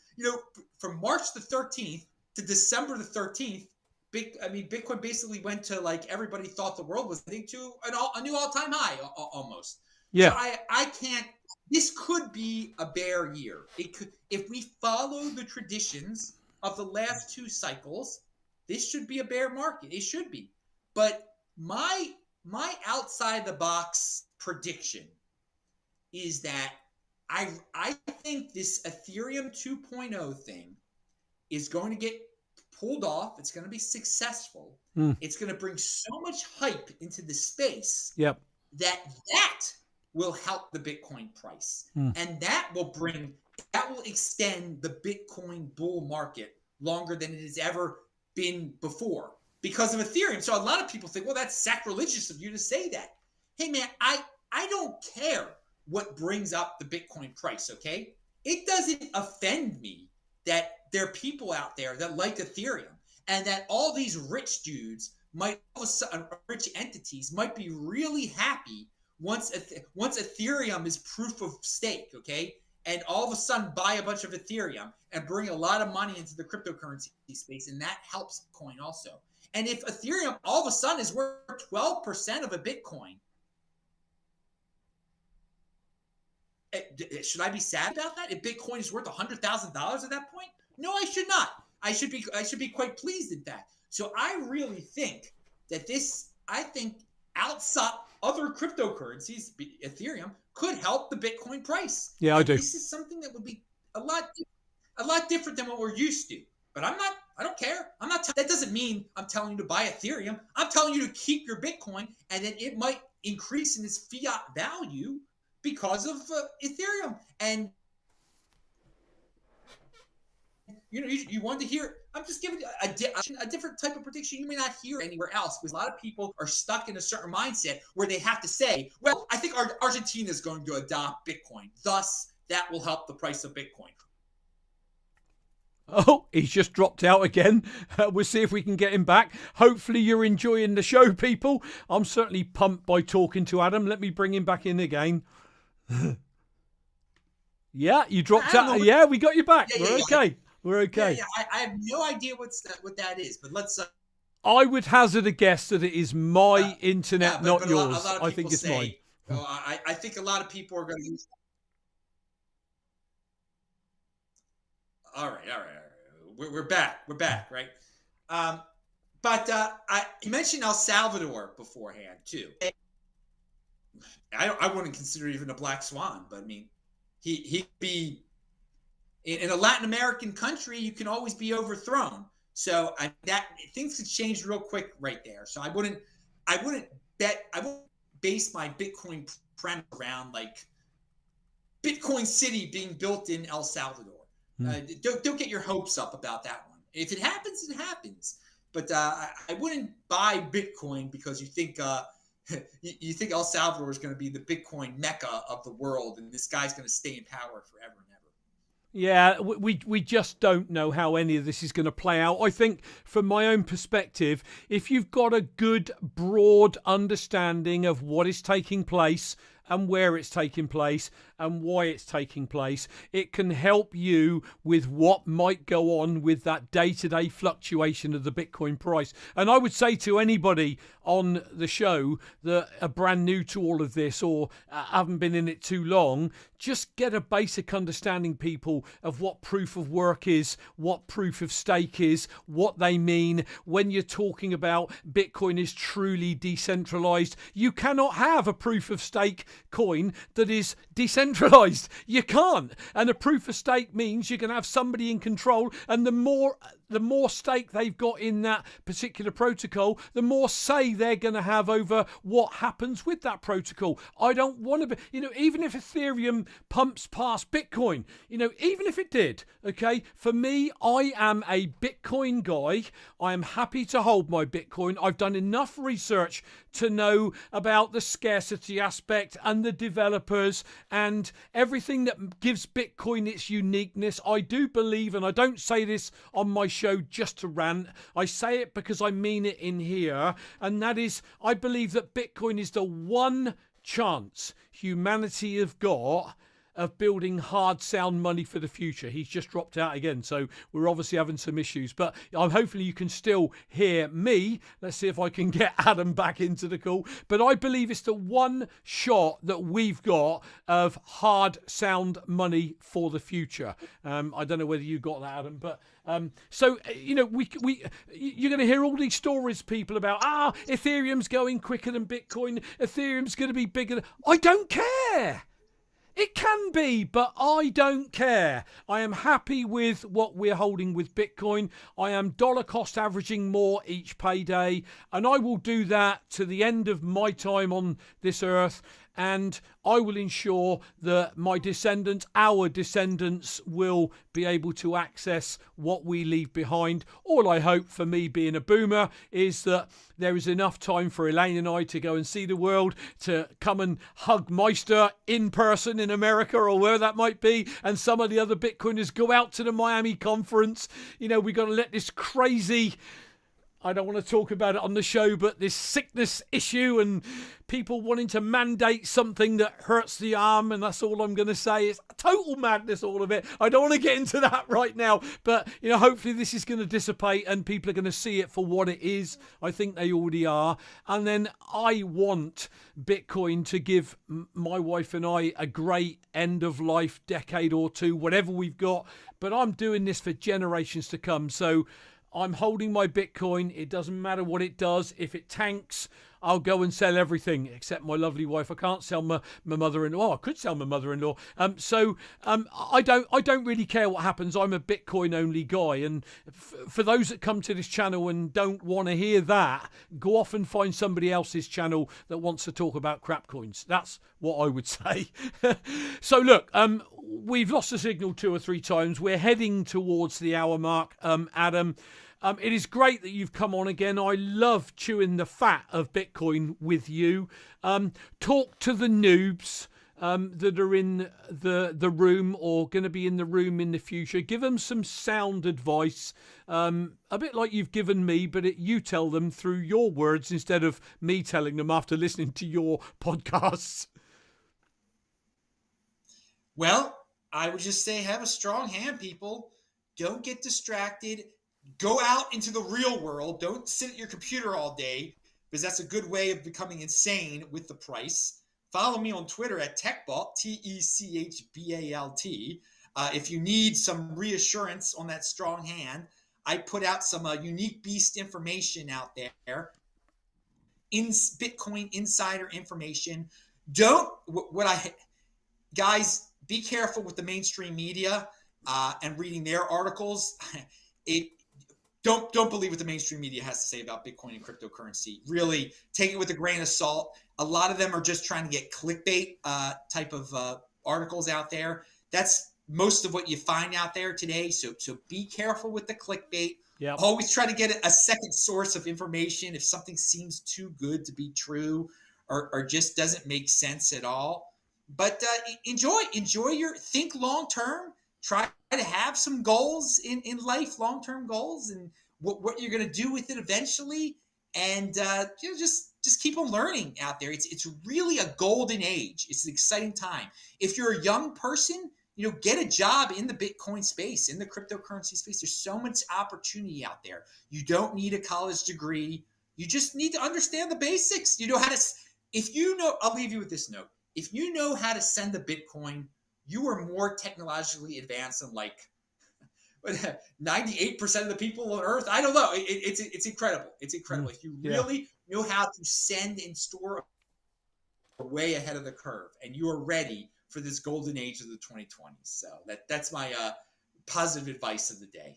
Speaker 6: from March the 13th to December the 13th, Bitcoin basically went to everybody thought the world was heading to a new all-time high almost.
Speaker 5: Yeah.
Speaker 6: So I can't. This could be a bear year. It could, if we follow the traditions of the last 2 cycles. This should be a bear market. It should be. But my outside the box prediction is that I think this Ethereum 2.0 thing is going to get pulled off. It's going to be successful. It's going to bring so much hype into the space that will help the Bitcoin price. And that will extend the Bitcoin bull market longer than it has ever been before because of Ethereum. So a lot of people think, well, that's sacrilegious of you to say that. Hey, man, I don't care what brings up the Bitcoin price, okay? It doesn't offend me that there are people out there that like Ethereum and that all these rich dudes rich entities might be really happy once Ethereum is proof of stake, okay? And all of a sudden buy a bunch of Ethereum and bring a lot of money into the cryptocurrency space, and that helps Bitcoin also. And if Ethereum all of a sudden is worth 12% of a Bitcoin, should I be sad about that? If Bitcoin is worth $100,000 at that point? No, I should not. I should be quite pleased in that. So I really think that outside other cryptocurrencies, Ethereum, could help the Bitcoin price.
Speaker 5: Yeah, I do.
Speaker 6: This is something that would be a lot different than what we're used to. But I don't care. That doesn't mean I'm telling you to buy Ethereum. I'm telling you to keep your Bitcoin, and then it might increase in its fiat value because of Ethereum. And you wanted to hear. I'm just giving you a different type of prediction you may not hear anywhere else, because a lot of people are stuck in a certain mindset where they have to say, well, I think Argentina is going to adopt Bitcoin. Thus, that will help the price of Bitcoin.
Speaker 5: Oh, he's just dropped out again. We'll see if we can get him back. Hopefully you're enjoying the show, people. I'm certainly pumped by talking to Adam. Let me bring him back in again. Yeah, you dropped out. Yeah, we got you back. We're okay. We're okay.
Speaker 6: Yeah, I have no idea what that is, but let's.
Speaker 5: I would hazard a guess that it is my internet, not yours. I think it's mine.
Speaker 6: I think a lot of people are going to use. All right. We're back, right? But you mentioned El Salvador beforehand too. I wouldn't consider even a black swan, but I mean, he'd be in a Latin American country. You can always be overthrown. So that things could change real quick right there. So I wouldn't base my Bitcoin premise around like Bitcoin City being built in El Salvador. Don't get your hopes up about that one. If it happens, it happens. But I wouldn't buy Bitcoin because you think you think El Salvador is going to be the Bitcoin mecca of the world, and this guy's going to stay in power forever and ever.
Speaker 5: Yeah, we just don't know how any of this is going to play out. I think from my own perspective, if you've got a good, broad understanding of what is taking place and where it's taking place and why it's taking place, it can help you with what might go on with that day-to-day fluctuation of the Bitcoin price. And I would say to anybody on the show that are brand new to all of this or haven't been in it too long, just get a basic understanding, people, of what proof of work is, what proof of stake is, what they mean. When you're talking about Bitcoin is truly decentralized, you cannot have a proof of stake coin that is decentralized. You can't. And a proof of stake means you can have somebody in control, and the more stake they've got in that particular protocol, the more say they're going to have over what happens with that protocol. I don't want to be, even if Ethereum pumps past Bitcoin, even if it did, okay, for me, I am a Bitcoin guy. I am happy to hold my Bitcoin. I've done enough research to know about the scarcity aspect and the developers and everything that gives Bitcoin its uniqueness. I do believe, and I don't say this on my show just to rant, I say it because I mean it in here, and that is, I believe that Bitcoin is the one chance humanity have got of building hard sound money for the future. He's just dropped out again, so we're obviously having some issues, but hopefully you can still hear me. Let's see if I can get Adam back into the call. But I believe it's the one shot that we've got of hard sound money for the future. I don't know whether you got that, Adam, but so you're going to hear all these stories, people, about Ethereum's going quicker than Bitcoin, Ethereum's going to be bigger. I don't care. It can be, but I don't care. I am happy with what we're holding with Bitcoin. I am dollar cost averaging more each payday, and I will do that to the end of my time on this earth. And I will ensure that my descendants, our descendants, will be able to access what we leave behind. All I hope, for me being a boomer, is that there is enough time for Elaine and I to go and see the world, to come and hug Meister in person in America or where that might be, and some of the other Bitcoiners go out to the Miami conference. We've got to let this crazy, I don't want to talk about it on the show, but this sickness issue and people wanting to mandate something that hurts the arm, and that's all I'm going to say. It's total madness, all of it. I don't want to get into that right now, but hopefully this is going to dissipate and people are going to see it for what it is. I think they already are. And then I want Bitcoin to give my wife and I a great end of life decade or two, whatever we've got. But I'm doing this for generations to come. So I'm holding my Bitcoin. It doesn't matter what it does. If it tanks, I'll go and sell everything except my lovely wife. I can't sell my mother-in-law. I could sell my mother-in-law. I don't really care what happens. I'm a Bitcoin only guy. And for those that come to this channel and don't want to hear that, go off and find somebody else's channel that wants to talk about crap coins. That's what I would say. So look, we've lost the signal 2 or 3 times. We're heading towards the hour mark, Adam. It is great that you've come on again. I love chewing the fat of Bitcoin with you. Talk to the noobs that are in the room or going to be in the room in the future. Give them some sound advice, a bit like you've given me, but you tell them through your words instead of me telling them after listening to your podcasts.
Speaker 6: Well, I would just say have a strong hand, people. Don't get distracted. Go out into the real world. Don't sit at your computer all day, because that's a good way of becoming insane with the price. Follow me on Twitter at TechBalt, TechBalt. If you need some reassurance on that strong hand, I put out some unique beast information out there, Bitcoin insider information. Guys, be careful with the mainstream media and reading their articles. Don't believe what the mainstream media has to say about Bitcoin and cryptocurrency. Really take it with a grain of salt. A lot of them are just trying to get clickbait type of articles out there. That's most of what you find out there today. So be careful with the clickbait.
Speaker 5: Yep.
Speaker 6: Always try to get a second source of information if something seems too good to be true or just doesn't make sense at all. But enjoy think long term. Try to have some goals in life, long-term goals, and what you're going to do with it eventually. And just keep on learning out there. It's really a golden age. It's an exciting time. If you're a young person, get a job in the Bitcoin space, in the cryptocurrency space. There's so much opportunity out there. You don't need a college degree. You just need to understand the basics. You know how to. I'll leave you with this note. If you know how to send a Bitcoin, you are more technologically advanced than 98% of the people on Earth. I don't know. It's incredible. It's incredible. If you really know how to send and store, way ahead of the curve, and you are ready for this golden age of the 2020s. So that's my positive advice of the day.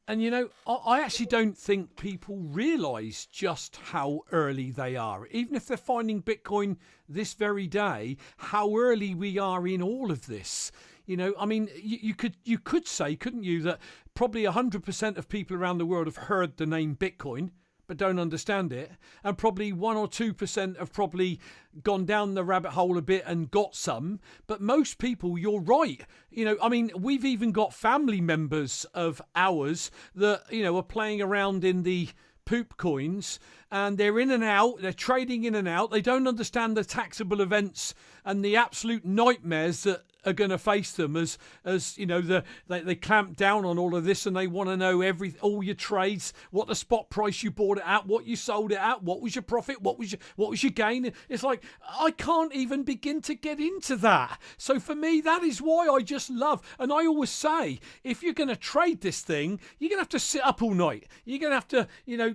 Speaker 5: And I actually don't think people realise just how early they are. Even if they're finding Bitcoin this very day, how early we are in all of this. I mean, you could say, couldn't you, that probably 100% of people around the world have heard the name Bitcoin, but don't understand it. And probably 1 or 2% have probably gone down the rabbit hole a bit and got some. But most people, you're right. I mean, we've even got family members of ours that, are playing around in the poop coins, and they're in and out, they're trading in and out. They don't understand the taxable events and the absolute nightmares that are going to face them as they clamp down on all of this, and they want to know all your trades, what the spot price you bought it at, what you sold it at, what was your profit, what was your gain. It's like, I can't even begin to get into that. So for me, that is why I just love, and I always say, if you're going to trade this thing, you're going to have to sit up all night. You're going to have to,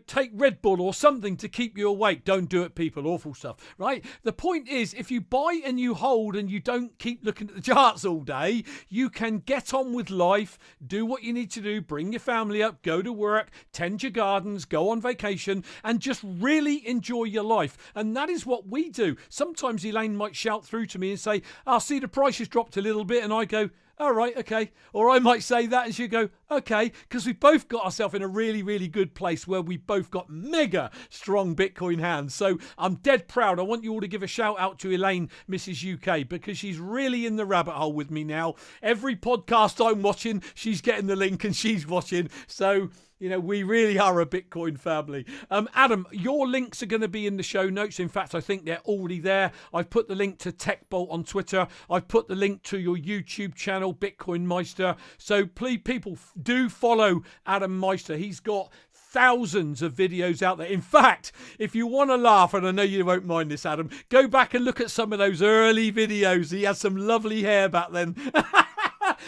Speaker 5: take Red Bull or something to keep you awake. Don't do it, people. Awful stuff, right? The point is, if you buy and you hold and you don't keep looking at the charts all day, you can get on with life, do what you need to do, bring your family up, go to work, tend your gardens, go on vacation, and just really enjoy your life. And that is what we do. Sometimes Elaine might shout through to me and say, "I'll see the price has dropped a little bit," and I go, "All right, okay." Or I might say that and she'll go, "Okay," because we've both got ourselves in a really, really good place where we both got mega strong Bitcoin hands. So I'm dead proud. I want you all to give a shout out to Elaine, Mrs. UK, because she's really in the rabbit hole with me now. Every podcast I'm watching, she's getting the link and she's watching. So, we really are a Bitcoin family. Adam, your links are going to be in the show notes. In fact, I think they're already there. I've put the link to TechBolt on Twitter. I've put the link to your YouTube channel, BitcoinMeister. So please, people, do follow Adam Meister. He's got thousands of videos out there. In fact, if you want to laugh, and I know you won't mind this, Adam, go back and look at some of those early videos. He had some lovely hair back then.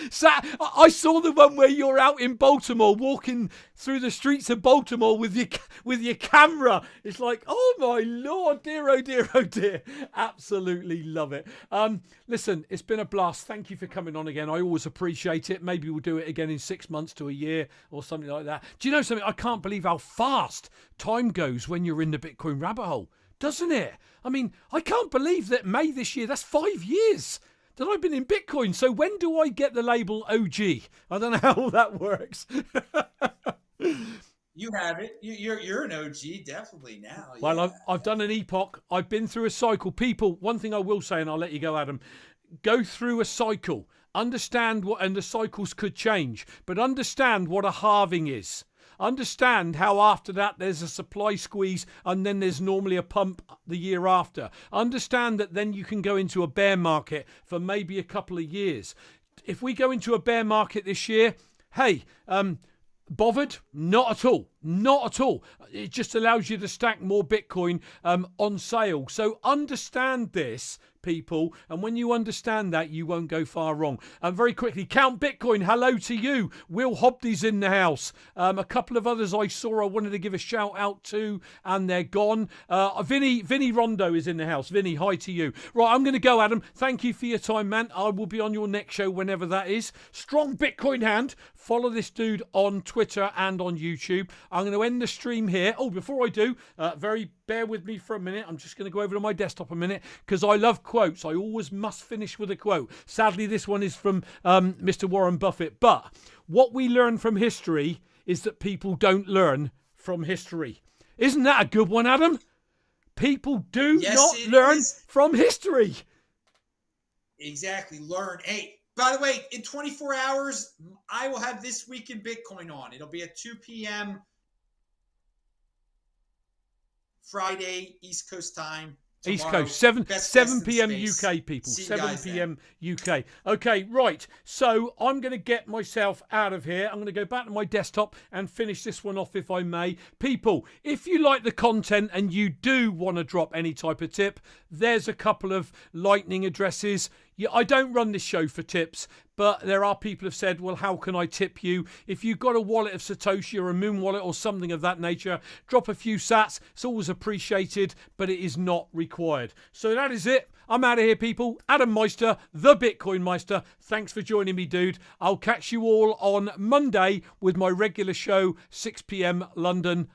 Speaker 5: So I saw the one where you're out in Baltimore, walking through the streets of Baltimore with your camera. It's like, oh my Lord, dear, oh dear, oh dear. Absolutely love it. Listen, it's been a blast. Thank you for coming on again. I always appreciate it. Maybe we'll do it again in 6 months to a year or something like that. Do you know something? I can't believe how fast time goes when you're in the Bitcoin rabbit hole, doesn't it? I mean, I can't believe that May this year, that's 5 years that I've been in Bitcoin. So when do I get the label OG? I don't know how that works.
Speaker 6: You have it. You're an OG definitely now.
Speaker 5: Well,
Speaker 6: yeah.
Speaker 5: I've done an epoch. I've been through a cycle. People, one thing I will say, and I'll let you go, Adam, go through a cycle. Understand what, and the cycles could change, but understand what a halving is. Understand how after that there's a supply squeeze and then there's normally a pump the year after. Understand that then you can go into a bear market for maybe a couple of years. If we go into a bear market this year, hey, bothered? Not at all. Not at all. It just allows you to stack more Bitcoin on sale. So understand this, people, and when you understand that, you won't go far wrong. Very quickly, Count Bitcoin, hello to you. Will Hobdy's in the house. A couple of others I saw I wanted to give a shout out to, and they're gone. Vinny Rondo is in the house. Vinny, hi to you. Right, I'm going to go, Adam. Thank you for your time, man. I will be on your next show whenever that is. Strong Bitcoin hand. Follow this dude on Twitter and on YouTube. I'm going to end the stream here. Oh, before I do, bear with me for a minute. I'm just going to go over to my desktop a minute because I love quotes. I always must finish with a quote. Sadly, this one is from Mr. Warren Buffett. But what we learn from history is that people don't learn from history. Isn't that a good one, Adam? People do not learn from history.
Speaker 6: Exactly. Learn. Hey, by the way, in 24 hours, I will have This Week in Bitcoin on. It'll be at 2 p.m. Friday, East Coast time. Tomorrow. East
Speaker 5: Coast, 7 p.m. UK, people. 7 p.m. UK. Okay, right. So I'm going to get myself out of here. I'm going to go back to my desktop and finish this one off, if I may. People, if you like the content and you do want to drop any type of tip, there's a couple of Lightning addresses. Yeah, I don't run this show for tips, but there are people who have said, well, how can I tip you? If you've got a wallet of Satoshi or a Moon wallet or something of that nature, drop a few sats. It's always appreciated, but it is not required. So that is it. I'm out of here, people. Adam Meister, the Bitcoin Meister. Thanks for joining me, dude. I'll catch you all on Monday with my regular show, 6 p.m. London.